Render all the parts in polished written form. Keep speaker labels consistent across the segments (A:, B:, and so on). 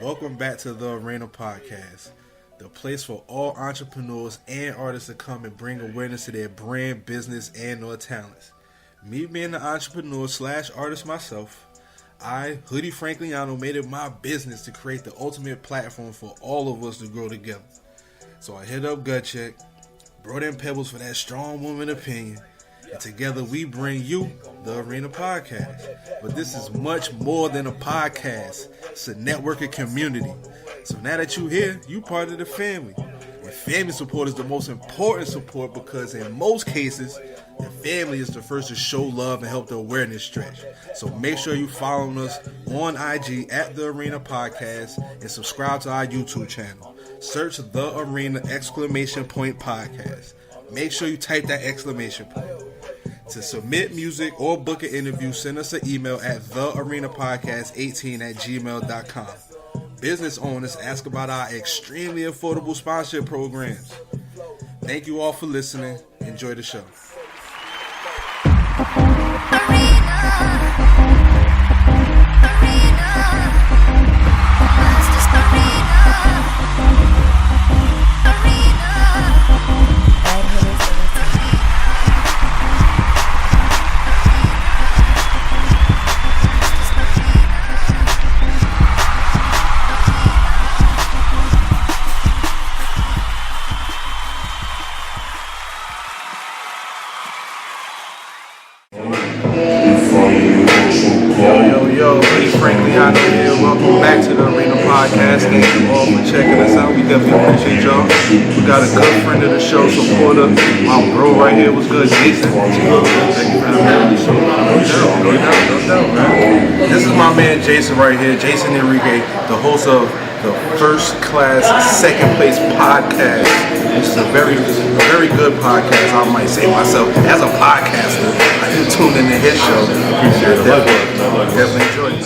A: Welcome back to the Arena Podcast, the place for all entrepreneurs and artists to come and bring awareness to their brand, business, and or talents. Me being an entrepreneur / artist myself, I, Hoodie Frankliano, made it my business to create the ultimate platform for all of us to grow together. So I hit up Gut Check, brought in Pebbles for that strong woman opinion, and together we bring you the Arena Podcast. But this is much more than a podcast. It's a networking community. So now that you're here, you part of the family. And family support is the most important support because in most cases, the family is the first to show love and help the awareness stretch. So make sure you follow us on IG at The Arena Podcast and subscribe to our YouTube channel. Search The Arena ! Podcast. Make sure you type that exclamation point. To submit music or book an interview, send us an email at thearenapodcast18@gmail.com. Business owners, ask about our extremely affordable sponsorship programs. Thank you all for listening. Enjoy the show. Welcome back to the Arena Podcast. Thank you all for checking us out. We definitely appreciate y'all. We got a good friend of the show, supporter, my bro right here. What's good, Jason? Thank you for having the show. No doubt, man. This is my man Jason right here, Jason Enrique, the host of the First Class Second Place podcast. It's a very good podcast. I might say myself as a podcaster. I do tune into his show. Appreciate it. Definitely enjoy it.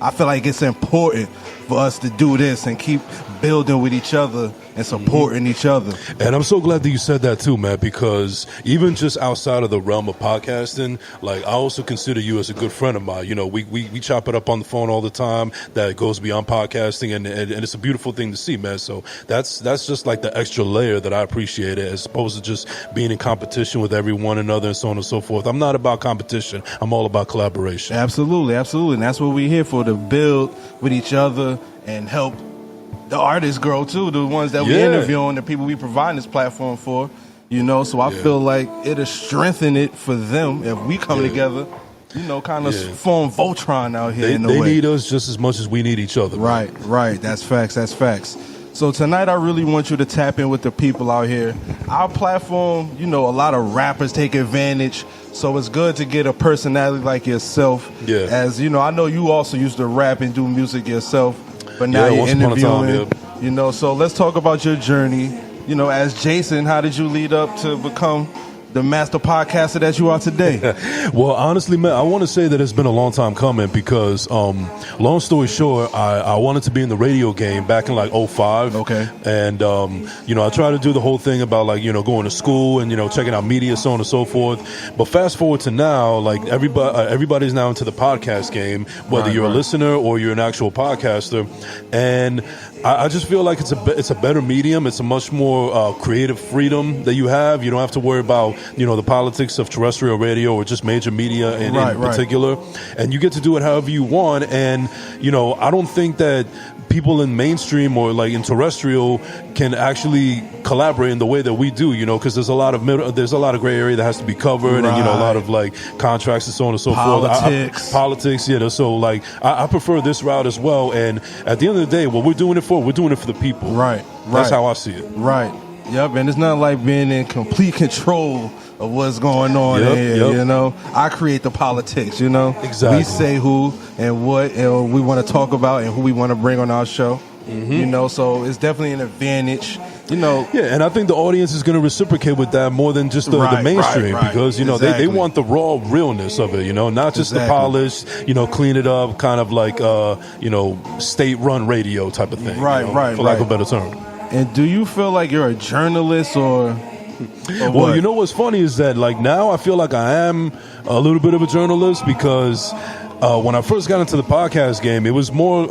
A: I feel like it's important for us to do this and keep building with each other and supporting each other.
B: And I'm so glad that you said that too, man, because even just outside of the realm of podcasting, like I also consider you as a good friend of mine. You know, we chop it up on the phone all the time. That goes beyond podcasting, and it's a beautiful thing to see, man. So that's just like the extra layer that I appreciate it, as opposed to just being in competition with one another and so on and so forth. I'm not about competition. I'm all about collaboration.
A: Absolutely. And that's what we're here for, to build with each other and help the artists grow too, the ones that we interviewing, the people we provide this platform for, you know. So I feel like it'll strengthen it for them if we come together, you know, kind of form Voltron out here.
B: They need us just as much as we need each other.
A: Right. That's facts. So tonight I really want you to tap in with the people out here. Our platform, you know, a lot of rappers take advantage. So it's good to get a personality like yourself. Yeah. As you know, I know you also used to rap and do music yourself. But now you're interviewing, you know, so let's talk about your journey. You know, as Jason, how did you lead up to become the master podcaster that you are today?
B: Well, honestly, man, I want to say that it's been a long time coming because, long story short, I wanted to be in the radio game back in like 2005. Okay. And, you know, I tried to do the whole thing about like, you know, going to school and, you know, checking out media, so on and so forth. But fast forward to now, like everybody's now into the podcast game, whether you're a listener or you're an actual podcaster. And I just feel like it's a better medium. It's a much more creative freedom that you have. You don't have to worry about, you know, the politics of terrestrial radio or just major media in particular. And you get to do it however you want. And, you know, I don't think that people in mainstream or like in terrestrial can actually collaborate in the way that we do, you know, because there's a lot of gray area that has to be covered, and you know, a lot of like contracts and so on and so forth. Politics, you know. So like I prefer this route as well. And at the end of the day, what we're doing it for the people. Right. That's how I see it. Right.
A: Yep. And it's not like being in complete control of what's going on here, you know. I create the politics, you know. Exactly. We say who and what and we want to talk about and who we want to bring on our show. Mm-hmm. You know, so it's definitely an advantage, you know.
B: Yeah, and I think the audience is going to reciprocate with that more than just the mainstream because, you know, they want the raw realness of it, you know, not just the polished, you know, clean it up, kind of like, you know, state-run radio type of thing. For lack of a better term.
A: And do you feel like you're a journalist or
B: well, you know what's funny is that like now I feel like I am a little bit of a journalist because when I first got into the podcast game, it was more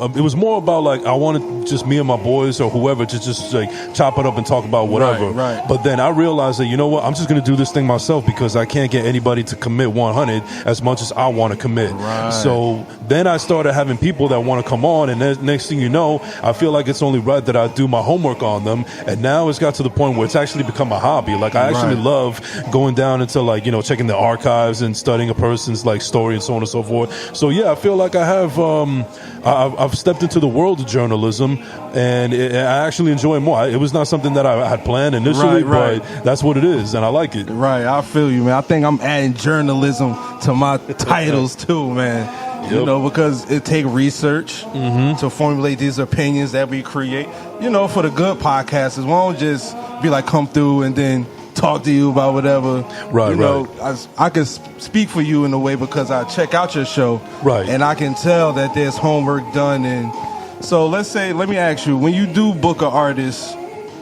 B: about like I wanted just me and my boys or whoever to just like chop it up and talk about whatever.
A: Right.
B: But then I realized that, you know what, I'm just going to do this thing myself because I can't get anybody to commit 100 as much as I want to commit.
A: Right.
B: So then I started having people that want to come on, and then next thing you know, I feel like it's only right that I do my homework on them. And now it's got to the point where it's actually become a hobby. Like I actually love going down into like, you know, checking the archives and studying a person's like story and so on and so forth. So yeah, I feel like I have I've stepped into the world of journalism, and I actually enjoy it more. It was not something that I had planned initially, but that's what it is, and I like it.
A: Right, I feel you, man. I think I'm adding journalism to my titles too, man.
B: Yep.
A: You know, because it take research to formulate these opinions that we create. You know, for the good podcasters, we won't just be like, come through and then talk to you about whatever.
B: Right,
A: you know, I can speak for you in a way because I check out your show.
B: Right.
A: And I can tell that there's homework done. And so let me ask you, when you do book an artist,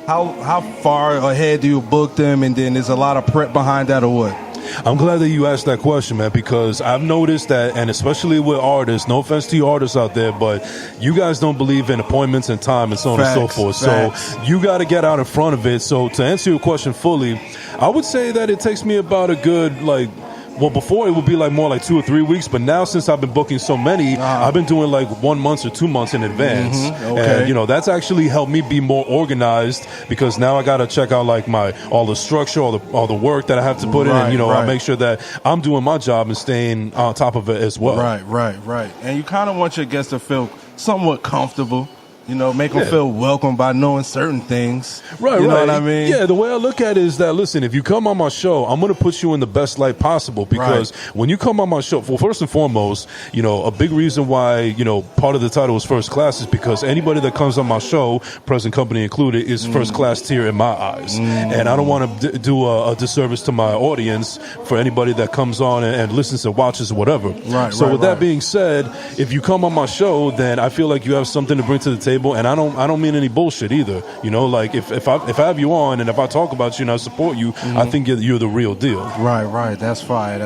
A: how far ahead do you book them? And then there's a lot of prep behind that or what?
B: I'm glad that you asked that question, man, because I've noticed that, and especially with artists, no offense to you artists out there, but you guys don't believe in appointments and time and so on and so forth.
A: Facts.
B: So you got to get out in front of it. So to answer your question fully, I would say that it takes me about a good, like, well, before it would be like more like 2 or 3 weeks, but now since I've been booking so many, I've been doing like 1 month or 2 months in advance.
A: Okay.
B: And, you know, that's actually helped me be more organized because now I got to check out like all the structure, all the work that I have to put in. And, you know, I make sure that I'm doing my job and staying on top of it as well.
A: Right. And you kind of want your guests to feel somewhat comfortable. You know, make them feel welcome by knowing certain things.
B: Right,
A: you know what I mean?
B: Yeah, the way I look at it is that, listen, if you come on my show, I'm going to put you in the best light possible because when you come on my show, well, first and foremost, you know, a big reason why, you know, part of the title is first class is because anybody that comes on my show, present company included, is first class tier in my eyes. And I don't want to do a disservice to my audience for anybody that comes on and listens and watches or whatever. So with that being said, if you come on my show, then I feel like you have something to bring to the table. And I don't mean any bullshit either. You know, like if I have you on and if I talk about you and I support you, I think you're the real deal. Right.
A: That's fire.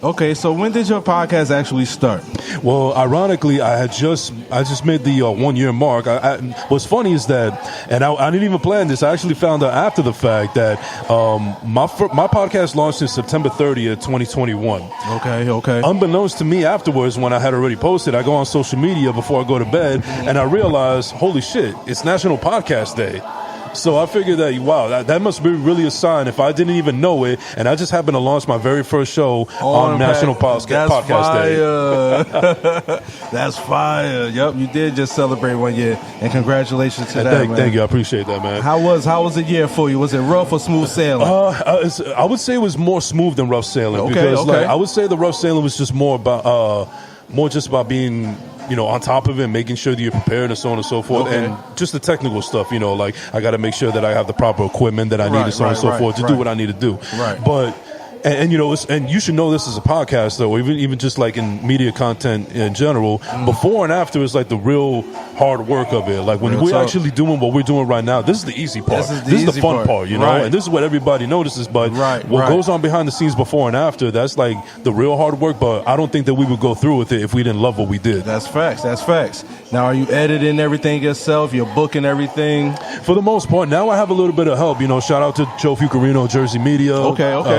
A: Okay, so when did your podcast actually start?
B: Well, ironically, I just made the 1 year mark. What's funny is that, and I didn't even plan this. I actually found out after the fact that my podcast launched in September 30th, 2021.
A: Okay.
B: Unbeknownst to me afterwards, when I had already posted, I go on social media before I go to bed, and I realize, holy shit, it's National Podcast Day. So I figured that, wow, that must be really a sign if I didn't even know it, and I just happened to launch my very first show on National Podcast Day.
A: That's fire. Yep, you did just celebrate 1 year, and congratulations to that, man.
B: Thank you, I appreciate that, man.
A: How was the year for you? Was it rough or smooth sailing?
B: I would say it was more smooth than rough sailing because like, I would say the rough sailing was just more just about being, you know, on top of it, making sure that you're prepared and so on and so forth. And just the technical stuff, you know, like I got to make sure that I have the proper equipment that I need and so on and so forth to do what I need to do. But and you know, and you should know this as a podcaster or even just like in media content in general, before and after is like the real hard work of it. Like when we're actually doing what we're doing right now, this is the easy part. This is the fun part, you know, and this is what everybody notices. But what goes on behind the scenes before and after, that's like the real hard work. But I don't think that we would go through with it if we didn't love what we did.
A: That's facts. Now, are you editing everything yourself? You're booking everything?
B: For the most part. Now I have a little bit of help. You know, shout out to Joe Fucarino, Jersey Media.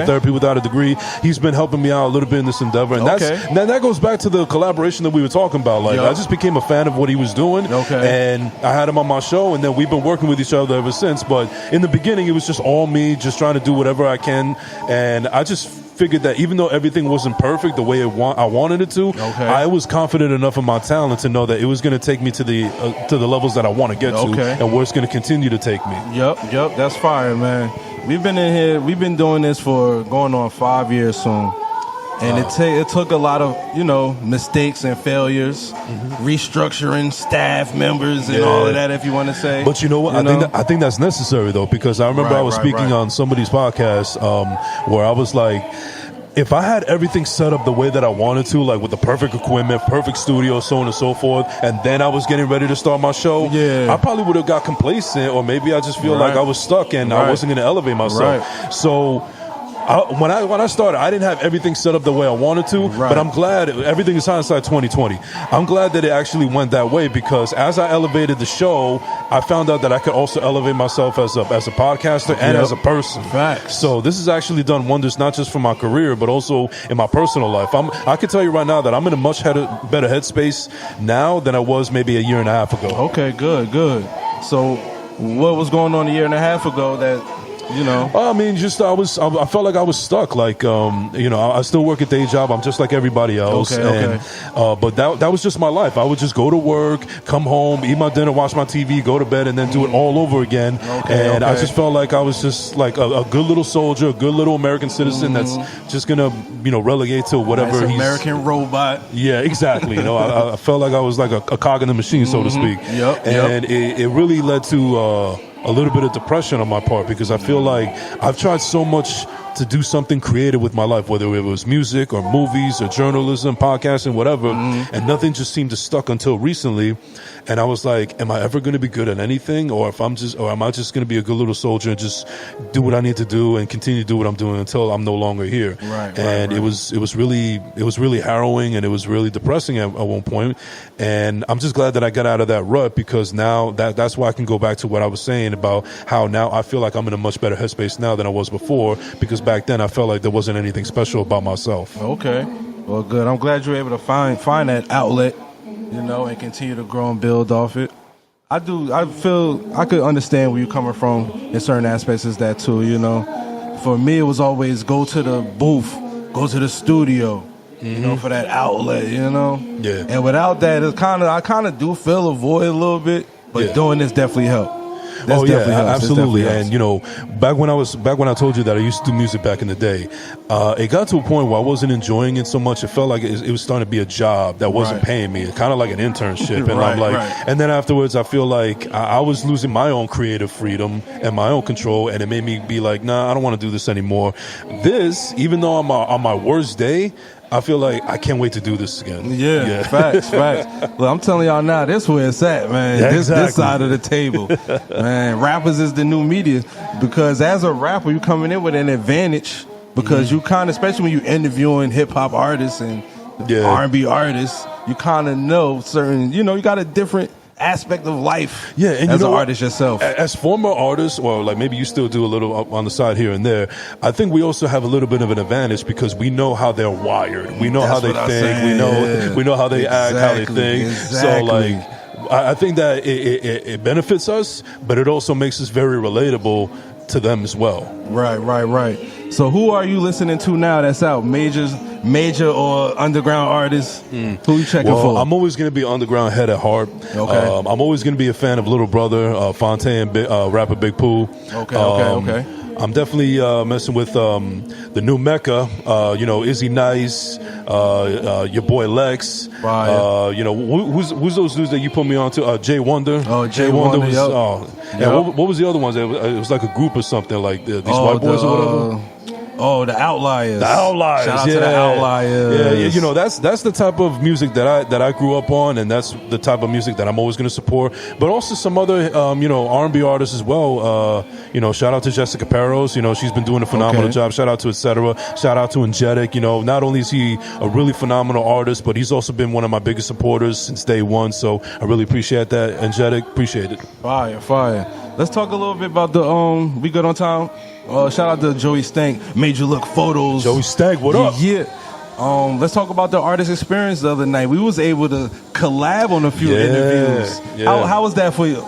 B: Therapy Without a Degree. He's been helping me out a little bit in this endeavor. And that goes back to the collaboration that we were talking about. Like, I just became a fan of what he was doing. And I had him on my show, and then we've been working with each other ever since. But in the beginning, it was just all me, just trying to do whatever I can. And I just figured that even though everything wasn't perfect the way I wanted it to, I was confident enough in my talent to know that it was going to take me to the levels that I want to get to, and where it's going to continue to take me.
A: Yep, that's fire, man. We've been in here. We've been doing this for going on 5 years soon, and it took a lot of, you know, mistakes and failures, restructuring staff members and all of that, if you want to say.
B: But you know what? I think that's necessary though, because I remember I was speaking on somebody's podcast where I was like, if I had everything set up the way that I wanted to, like with the perfect equipment, perfect studio, so on and so forth, and then I was getting ready to start my show, I probably would have got complacent, or maybe I just feel like I was stuck and I wasn't going to elevate myself. So when I started, I didn't have everything set up the way I wanted to, but I'm glad everything is hindsight 2020. I'm glad that it actually went that way, because as I elevated the show, I found out that I could also elevate myself as a podcaster and as a person.
A: Facts.
B: So this has actually done wonders, not just for my career, but also in my personal life. I can tell you right now that I'm in a much better headspace now than I was maybe a year and a half ago.
C: Okay, good. So what was going on a year and a half ago that, you know?
B: I mean, I felt like I was stuck. Like, I still work a day job. I'm just like everybody else.
C: Okay.
B: But that was just my life. I would just go to work, come home, eat my dinner, watch my TV, go to bed, and then do it all over again. I just felt like I was just like a good little soldier, a good little American citizen that's just gonna, relegate to whatever
C: he's American robot.
B: Yeah, exactly. I felt like I was like a cog in the machine, so to speak. And it really led to a little bit of depression on my part, because I feel like I've tried so much to do something creative with my life, whether it was music or movies or journalism, podcasting, whatever, and nothing just seemed to stuck until recently. And I was like, am I ever going to be good at anything, or am I just going to be a good little soldier and just do what I need to do and continue to do what I'm doing until I'm no longer here? It was really harrowing, and it was really depressing at one point. And I'm just glad that I got out of that rut, because now that's why I can go back to what I was saying about how now I feel like I'm in a much better headspace now than I was before, because back then I felt like there wasn't anything special about myself.
C: Okay. Well, good. I'm glad you were able to find that outlet, and continue to grow and build off it. I feel I could understand where you're coming from in certain aspects is that too, For me, it was always go to the booth, go to the studio, for that outlet,
B: Yeah.
C: And without that, I kind of do feel a void a little bit, but doing this definitely helped.
B: Absolutely. And back when I told you that I used to do music back in the day, it got to a point where I wasn't enjoying it so much. It felt like it was starting to be a job that wasn't paying me, kind of like an internship. And I'm like, and then afterwards, I feel like I was losing my own creative freedom and my own control, and it made me be like, nah, I don't want to do this anymore. This, even though I'm on my worst day, I feel like I can't wait to do this again.
C: Yeah. Facts. Look, I'm telling y'all now, this where it's at, man.
B: Yeah,
C: this side of the table. Man, rappers is the new media, because as a rapper, you coming in with an advantage, because you kind of, especially when you interviewing hip-hop artists and R&B artists, you kind of know certain, you got a different aspect of life and as an artist yourself.
B: As former artists, or like maybe you still do a little up on the side here and there, I think we also have a little bit of an advantage, because we know how they're wired. We know how they think. We know how they act, how they think. So like, I think that it benefits us, but it also makes us very relatable to them as well.
C: Right. So who are you listening to now that's out? Major or underground artists? Who you checking for?
B: I'm always going to be underground head at heart.
C: Okay.
B: I'm always going to be a fan of Little Brother, Fontaine, rapper Big Pooh.
C: Okay.
B: I'm definitely messing with the new Mecca, Izzy Nice, your boy Lex.
C: Right.
B: Who's those dudes that you put me on to? Jay Wonder.
C: Oh, Jay Wonder was.
B: What was the other ones? It was like a group or something, like these white boys or whatever.
C: The Outliers.
B: The Outliers.
C: Shout out to the Outliers.
B: Yeah. That's the type of music that I grew up on, and that's the type of music that I'm always going to support. But also some other, R&B artists as well. Shout out to Jessica Parros. She's been doing a phenomenal job. Shout out to Etc. Shout out to Angelic. Not only is he a really phenomenal artist, but he's also been one of my biggest supporters since day one. So I really appreciate that. Angelic, appreciate it.
C: Fire. Let's talk a little bit about the we good on time? Shout out to Joey Stank, Major Look Photos.
B: Joey Stank, what up?
C: Yeah. Let's talk about the artist experience the other night. We was able to collab on a few interviews.
B: Yeah.
C: How was that for you?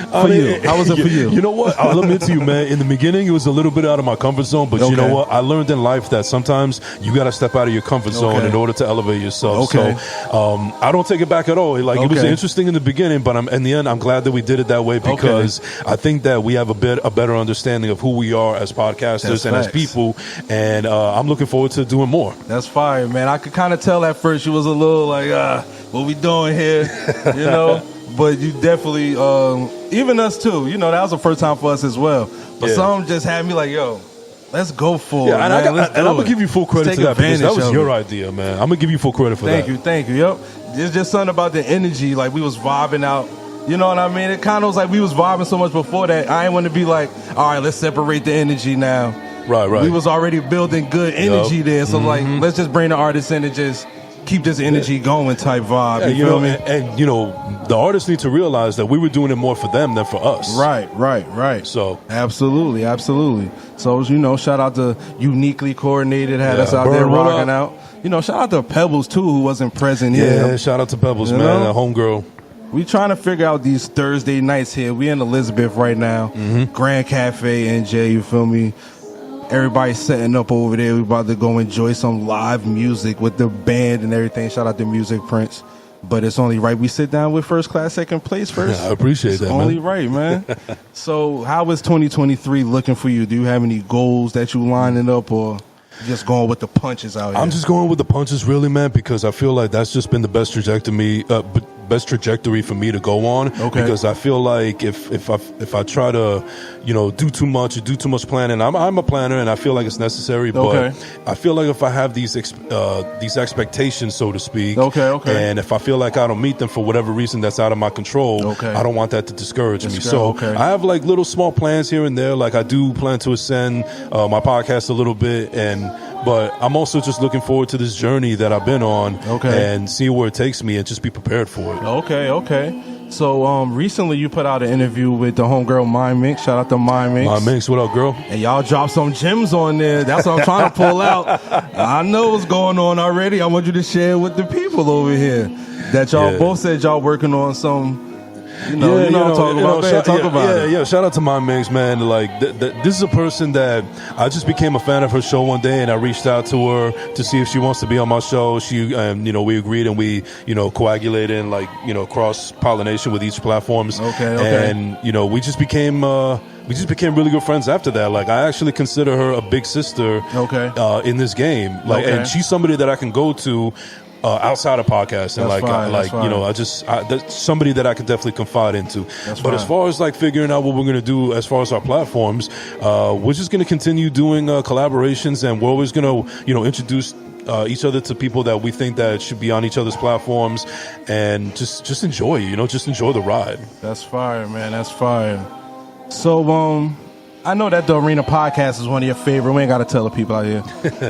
C: How was it for you?
B: You know what? I'll admit to you, man. In the beginning, it was a little bit out of my comfort zone, but you know what? I learned in life that sometimes you got to step out of your comfort zone in order to elevate yourself. So I don't take it back at all. Like it was interesting in the beginning, but in the end, I'm glad that we did it that way, because I think that we have a better understanding of who we are as podcasters and as people, and I'm looking forward to doing more.
C: That's fire, man. I could kind of tell at first you was a little like, what we doing here, But you definitely, even us too, that was the first time for us as well. But some just had me like, yo, let's go for it,
B: and
C: man.
B: I'm going to give you full credit to that, because that was your idea, man. I'm going to give you full credit for that.
C: Thank you. Yep. There's just something about the energy, like we was vibing out. You know what I mean? It kind of was like we was vibing so much before that I ain't want to be like, all right, let's separate the energy now.
B: Right.
C: We was already building good energy there. So like, let's just bring the artists in and just keep this energy going type vibe.
B: Yeah,
C: you feel me?
B: And the artists need to realize that we were doing it more for them than for us.
C: Right.
B: So
C: absolutely. So shout out to Uniquely Coordinated had us out
B: Burn,
C: there
B: what
C: rocking
B: up?
C: out. Shout out to Pebbles too, who wasn't present here.
B: Yeah, shout out to Pebbles, man, that homegirl.
C: We trying to figure out these Thursday nights here. We in Elizabeth right now, Grand Cafe, NJ. You feel me? Everybody's setting up over there. We about to go enjoy some live music with the band and everything. Shout out to Music Prince. But it's only right we sit down with first class, second place first.
B: I appreciate that, man.
C: Only right, man. So how is 2023 looking for you? Do you have any goals that you lining up, or just going with the punches out here?
B: I'm just going with the punches, really, man, because I feel like that's just been the best trajectory for me to go on.
C: Okay.
B: Because I feel like if I try to, do too much or do too much planning, I'm a planner and I feel like it's necessary. But I feel like if I have these expectations, so to speak, and if I feel like I don't meet them for whatever reason that's out of my control, I don't want that to discourage me. So I have like little small plans here and there. Like I do plan to ascend my podcast a little bit, but I'm also just looking forward to this journey that I've been on and see where it takes me and just be prepared for it.
C: Okay. So recently you put out an interview with the homegirl Mind Mix. Shout out to Mind Mix.
B: Mind Mix, what up, girl?
C: And y'all dropped some gems on there. That's what I'm trying to pull out. I know what's going on already. I want you to share with the people over here that y'all both said y'all working on some. Talk about it.
B: Yeah, shout out to my mix, man. Like, this is a person that I just became a fan of her show one day, and I reached out to her to see if she wants to be on my show. She, we agreed, and we, coagulated and cross pollination with each platforms.
C: Okay.
B: And we just became really good friends after that. Like, I actually consider her a big sister. In this game. And she's somebody that I can go to. Outside of podcasts and that's somebody that I could definitely confide into. As far as like figuring out what we're going to do as far as our platforms, we're just going to continue doing collaborations, and we're always going to introduce each other to people that we think that should be on each other's platforms, and just enjoy just enjoy the ride.
C: That's fire, man. That's fire. So I know that the Arena podcast is one of your favorite. We ain't got to tell the people out here.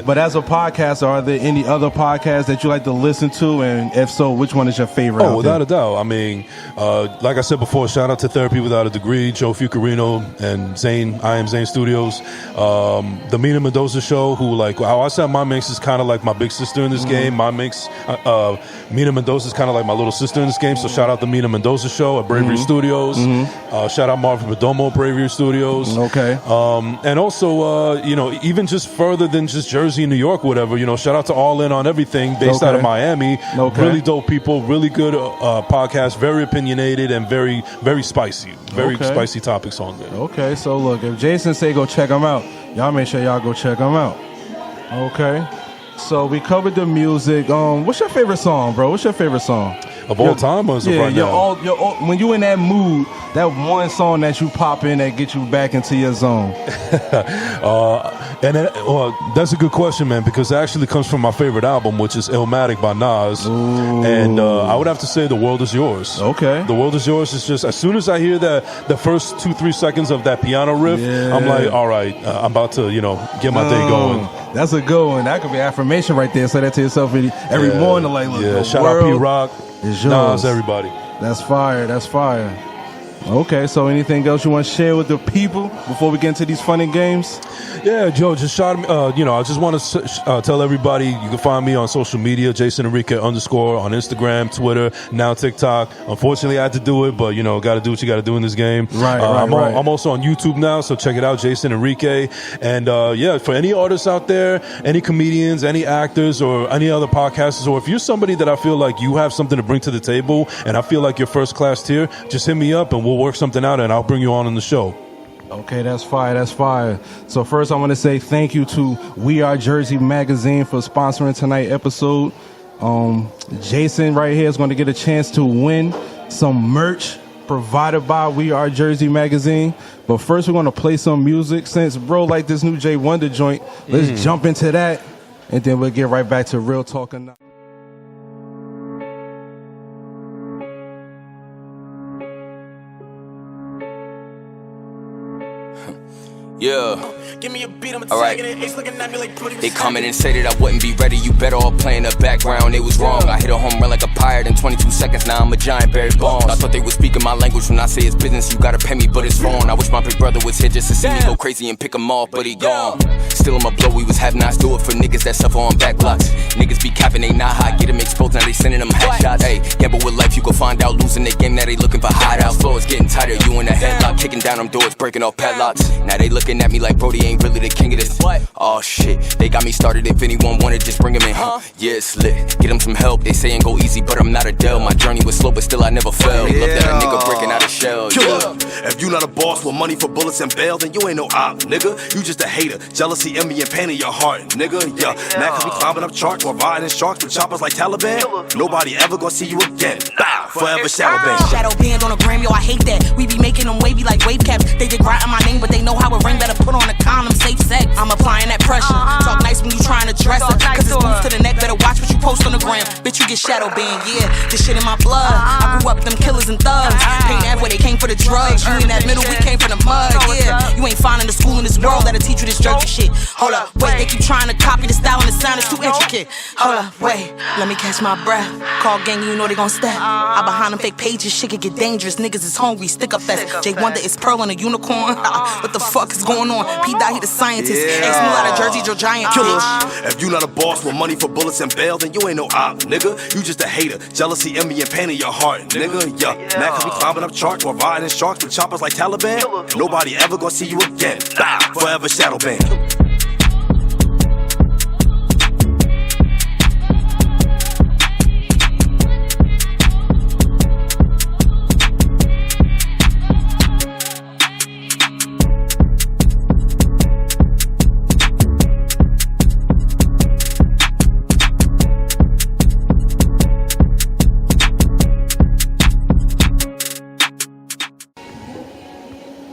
C: But as a podcaster, are there any other podcasts that you like to listen to? And if so, which one is your favorite?
B: Oh, without a doubt. I mean, like I said before, shout out to Therapy Without a Degree, Joe Fucarino and Zane, I Am Zane Studios. The Mina Mendoza Show, who how I said my mix is kind of like my big sister in this game. My mix, Mina Mendoza is kind of like my little sister in this game. So shout out the Mina Mendoza Show at Bravery Studios. Shout out Marvin Perdomo at Bravery Studios. And also, even just further than just Jersey and New York, whatever, shout out to All In on Everything, based out of Miami. Really dope people, really good podcast, very opinionated and very, very spicy. Very spicy topics on there.
C: Okay, so look, if Jason say go check him out, y'all make sure y'all go check him out. Okay. So we covered the music. What's your favorite song, bro? What's your favorite song?
B: Of all time or right now?
C: When you in that mood, that one song that you pop in that get you back into your zone.
B: That's a good question, man, because it actually comes from my favorite album, which is Illmatic by Nas.
C: Ooh.
B: And I would have to say The World Is Yours.
C: Okay.
B: The World Is Yours is just, as soon as I hear the first 2-3 seconds of that piano riff, I'm like, all right, I'm about to, get my day going.
C: That's a good one. That could be affirmation right there. Say that to yourself every morning. Like, look,
B: shout out P-Rock.
C: Is yours.
B: Nas, everybody.
C: That's fire. Okay, so anything else you want to share with the people before we get into these funny games?
B: Yeah, Joe, just shout me. I just want to tell everybody you can find me on social media, Jason Enrique _ on Instagram, Twitter, now TikTok. Unfortunately, I had to do it, but got to do what you got to do in this game.
C: Right.
B: I'm also on YouTube now, so check it out, Jason Enrique. And for any artists out there, any comedians, any actors, or any other podcasters, or if you're somebody that I feel like you have something to bring to the table, and I feel like you're first class tier, just hit me up and we'll work something out, and I'll bring you on the show.
C: Okay, that's fire. So first I want to say thank you to We Are Jersey Magazine for sponsoring tonight's episode. Jason right here is going to get a chance to win some merch provided by We Are Jersey Magazine. But first we're going to play some music. Since bro like this new Jay Wonder joint, let's jump into that, and then we'll get right back to Real Talk or Not.
D: Yeah. Give me a beat, I'm alright. They come in and say that I wouldn't be ready. You better all play in the background. They was wrong. I hit a home run like a pirate in 22 seconds. Now I'm a giant Barry Bonds. I thought they was speaking my language when I say it's business. You gotta pay me, but it's wrong. I wish my big brother was here just to see me go crazy and pick him off, but he gone. Still in my blow, we was having nice. Do it for niggas that suffer on back blocks. Niggas be capping, they not hot. Get them exposed, now they sending them headshots. Hey, gamble with life, you gon' find out. Losing the game, now they looking for hideouts. Floor is getting tighter, you in the headlock. Kicking down them doors, breaking off padlocks. Now they looking at me like Brody ain't really the king of this. Oh shit, they got me started. If anyone wanted, just bring him in. Yeah, it's lit. Get him some help. They saying go easy, but I'm not a Dell. My journey was slow, but still I never fell. They looked at a nigga breaking out a shell.
E: If you not a boss with money for bullets and bail, then you ain't no op, nigga. You just a hater. Jealousy, envy, and pain in your heart, nigga. Yeah, now cause we climbing up charts or riding sharks with choppers like Taliban. Nobody ever gonna see you again. Forever shadow band.
F: Shadow band on a gram, yo, I hate that. We be making them wavy like wave caps. They did write in my name, but they know how it ring. Better put on a condom, safe sex. I'm applying that pressure. Talk nice when you trying to dress her. Cause it's boots to the neck, better watch what you post on the gram. Bitch, you get shadow banned, yeah. This shit in my blood. I grew up with them killers and thugs. Pain that way they came for the drugs. You in that middle, we came from the mud, yeah. You ain't finding the school in this world that'll teach you this jerky shit. Hold up, wait, they keep trying to copy the style and the sound is too intricate. Hold up, wait, let me catch my breath. Call gang, you know they gon' step. I behind them fake pages, shit could get dangerous. Niggas is hungry, stick up fest. Jay Wonder is Pearl and a unicorn. What the fuck is going on? P. Dot, he the scientist. Ace Smooth out of Jersey, Joe Giant.
E: Killers. If you not a boss with money for bullets and bail, then you ain't no op, nigga. You just a hater. Jealousy, envy, and pain in your heart, nigga. Yeah, now cause we climbing up charts or riding sharks with choppers like Taliban. Nobody ever gonna see you again. Forever shadow band.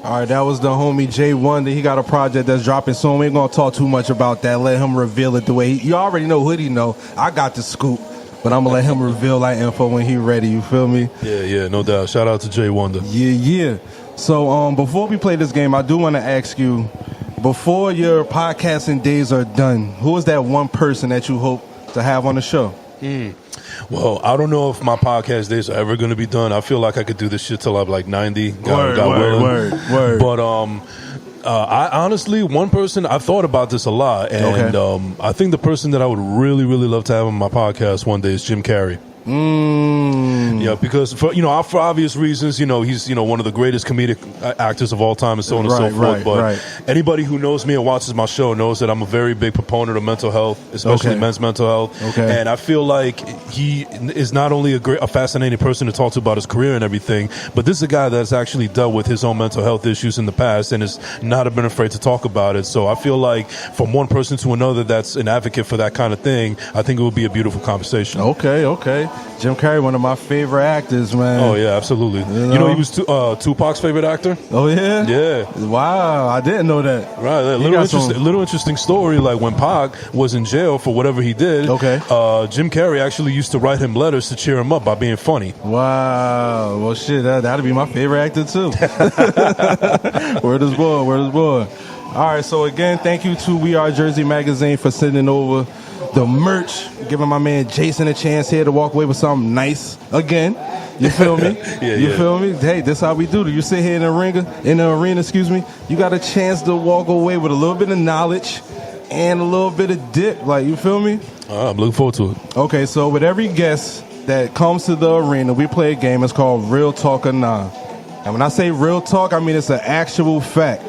C: All right, that was the homie Jay Wonder. He got a project that's dropping soon. We ain't gonna talk too much about that. Let him reveal it the way you already know what he know. I got the scoop, but I'm gonna let him reveal that info when he ready. You feel me?
B: Yeah, no doubt. Shout out to Jay Wonder.
C: Yeah. So before we play this game, I do want to ask you, before your podcasting days are done, who is that one person that you hope to have on the show?
B: Well, I don't know if my podcast days are ever going to be done. I feel like I could do this shit till I'm like 90.
C: Word.
B: But I honestly, one person, I've thought about this a lot, and I think the person that I would really, really love to have on my podcast one day is Jim Carrey. Yeah, because for obvious reasons, he's one of the greatest comedic actors of all time and so on and so forth. But anybody who knows me and watches my show knows that I'm a very big proponent of mental health, especially men's mental health. And I feel like he is not only a fascinating person to talk to about his career and everything, but this is a guy that's actually dealt with his own mental health issues in the past and has not been afraid to talk about it. So I feel like from one person to another that's an advocate for that kind of thing, I think it would be a beautiful conversation.
C: Okay. Jim Carrey, one of my favorite actors, man.
B: Oh, yeah, absolutely. You know he was Tupac's favorite actor?
C: Oh, yeah?
B: Yeah.
C: Wow, I didn't know that.
B: Right. Little interesting story, like when Pac was in jail for whatever he did, Jim Carrey actually used to write him letters to cheer him up by being funny.
C: Wow. Well, shit, that'd be my favorite actor, too. Word is born. All right, so again, thank you to We Are Jersey Magazine for sending over the merch, giving my man Jason a chance here to walk away with something nice again. You feel me? You feel me? Hey, this how we do it. You sit here in the arena, you got a chance to walk away with a little bit of knowledge and a little bit of dip. Like, you feel me?
B: I'm looking forward to it.
C: Okay, so with every guest that comes to the arena, we play a game. It's called Real Talk or Nah. And when I say real talk, I mean it's an actual fact.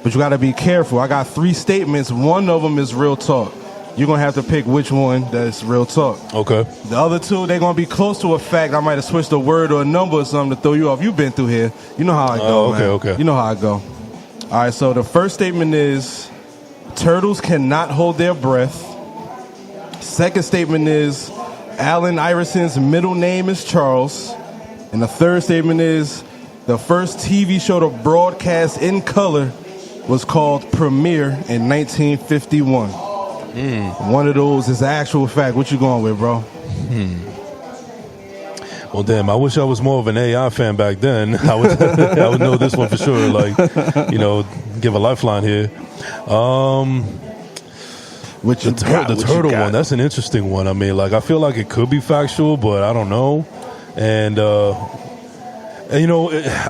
C: But you got to be careful. I got 3 statements. One of them is real talk. You're going to have to pick which one that's real talk. Okay. The other 2, they're going to be close to a fact. I might have switched a word or a number or something to throw you off. You've been through here. You know how I go, man. Okay. You know how I go. All right, so the first statement is turtles cannot hold their breath. Second statement is Allen Iverson's middle name is Charles. And the third statement is the first TV show to broadcast in color was called Premiere in 1951. One of those is an actual fact. What you going with, bro?
B: Well, damn, I wish I was more of an AI fan back then. I would I would know this one for sure. Like, give a lifeline here. The turtle one, that's an interesting one. I mean, like, I feel like it could be factual, but I don't know. And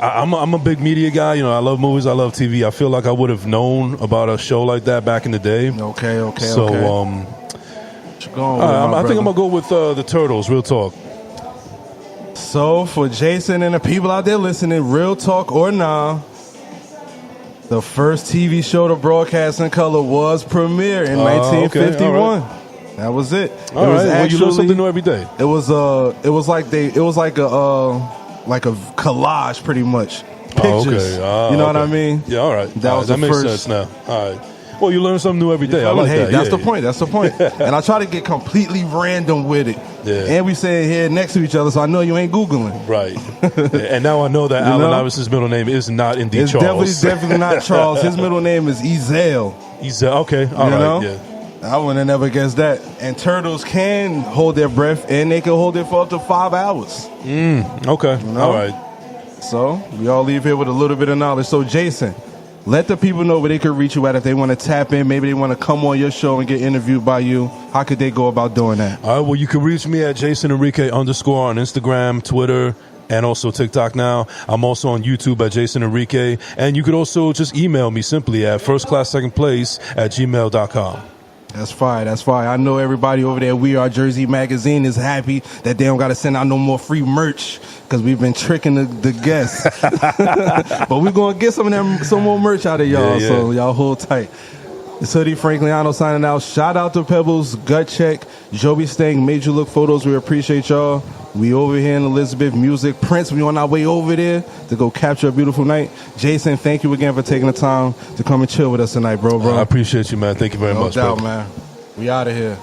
B: I'm a big media guy. I love movies, I love TV. I feel like I would have known about a show like that back in the day.
C: Okay.
B: So, I think I'm going to go with the Turtles, real talk.
C: So, for Jason and the people out there listening, real talk or nah, the first TV show to broadcast in color was Premiere in 1951. Okay, right. That was it.
B: All right. Well, you learn something new every day.
C: It was like a collage, pretty much. Pictures. You know what I mean?
B: Yeah. All right. That makes sense now. All right. Well, you learn something new every day. I like that.
C: That's the point. That's the point. And I try to get completely random with it.
B: Yeah.
C: And we sitting here next to each other, so I know you ain't Googling.
B: Right. And now I know that Allen Iverson's middle name is not indeed Charles.
C: It's definitely not Charles. His middle name is Ezel.
B: Okay. All right. Yeah.
C: I would have never guessed that. And turtles can hold their breath, and they can hold it for up to 5 hours.
B: Okay. All right.
C: So we all leave here with a little bit of knowledge. So, Jason, let the people know where they can reach you at if they want to tap in. Maybe they want to come on your show and get interviewed by you. How could they go about doing that?
B: All right, well, you can reach me at Jason Enrique _ on Instagram, Twitter, and also TikTok now. I'm also on YouTube at Jason Enrique. And you could also just email me simply at firstclasssecondplace@gmail.com.
C: That's fine. I know everybody over there at We Are Jersey Magazine is happy that they don't got to send out no more free merch because we've been tricking the guests. But we're going to get some more merch out of y'all, so y'all hold tight. It's Hoodie Frankliano signing out. Shout out to Pebbles, Gut Check, Joby Stang, Made You Look Photos. We appreciate y'all. We over here in Elizabeth Music. Prince, we on our way over there to go capture a beautiful night. Jason, thank you again for taking the time to come and chill with us tonight, bro.
B: I appreciate you, man. Thank you very much,
C: no doubt,
B: bro.
C: man. We out of here.